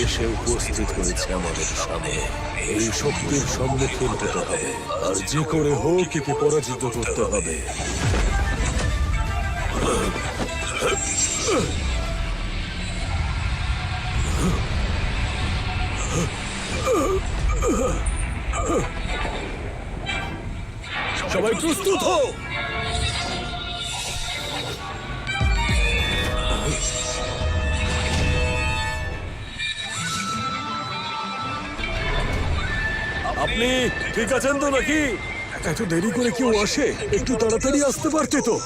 এসে উপস্থিত হয়েছে আমাদের সামনে। এই শক্তির সম্মুখীন হতে হবে, আর যে করে হোক একে পরাজিত করতে হবে। সবাই প্রস্তুত হও। আপনি ঠিক আছেন তো নাকি? এত দেরি করে কেউ আসে? একটু তাড়াতাড়ি আসতে পারতে তো।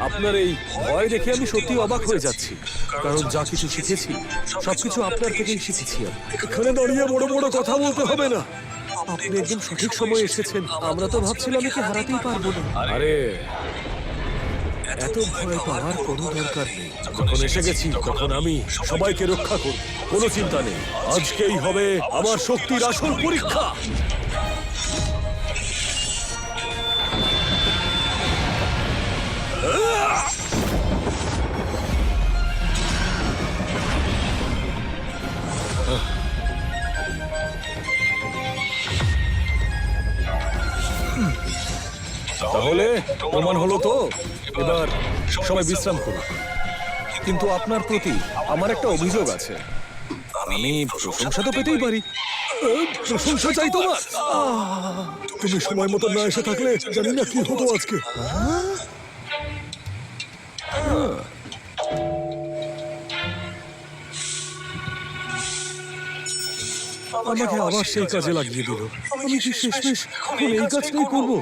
আপনার এই ভয় দেখে আমি সত্যি অবাক হয়ে যাচ্ছি, কারণ যা কিছু শিখেছি সবকিছু আপনার থেকেই শিখেছি। এখানে দাঁড়িয়ে বড় বড় কথা বলতে হবে না। আপনি একদম সঠিক সময়ে এসেছেন। আমরা তো ভাবছিলাম একে হারাতেই পারবো না। আরে এত ভয় পাওয়ার কোনো দরকার নেই। যখন এসে গেছি তখন আমি সবাইকে রক্ষা করব, কোনো চিন্তা নেই। আজকেই হবে আমার শক্তির আসল পরীক্ষা। তাহলে প্রমাণ হলো তো, এবার সবাই বিশ্রাম করুন। কিন্তু আপনার প্রতি আমার একটা অভিযোগ আছে। আমি প্রশংসা তো পেতেই পারি। প্রশংসা চাই তোমার? তুমি সময় মতো না এসে থাকলে জানি না কি হতো আজকে। আমাকে আবার সেই কাজে লাগিয়ে দিল। আমি কি শেষমেশ এখন এই কাজটাই করবো?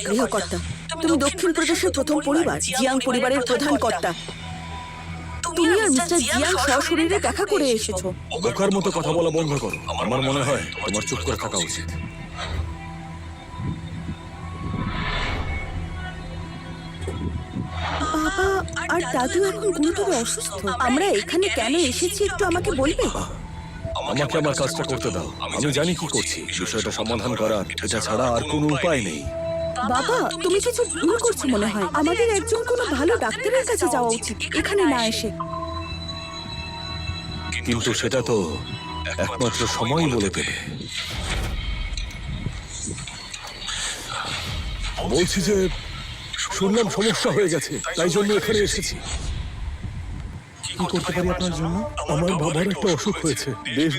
গৃহকর্তা, তুমি দক্ষিণ প্রদেশের প্রথম পরিবার, জিয়াং পরিবারের প্রধান কর্তা। তুমি আর মিস্টার জিয়াং সশরীরে দেখা করে এসেছো। বোকার মতো কথা বলা বন্ধ করো। আমার মনে হয় তোমার চুপ করে থাকা উচিত। বাবা আর দাদু এখন গুরুতর অসুস্থ। আমরা এখানে কেন এসেছি একটু আমাকে বলবে? আমাকে আমার কাজটা করতে দাও। আমি জানি কি করছি। বিষয়টা সমাধান করার এটা ছাড়া আর কোনো উপায় নেই। বাবা, তুমি কিছু ভুল করছো মনে হয়। আমাদের একজন কোনো ভালো ডাক্তারের কাছে যাওয়া উচিত, এখানে না এসে। কিন্তু সেটা তো একমাত্র সময়ই বলে দেবে। বলছি যে শুনলাম সমস্যা হয়ে গেছে, তাই জন্য এখানে এসেছি। কি করতে পারি আপনার জন্য? আমার বাবার একটা অসুখ হয়েছে। দেশ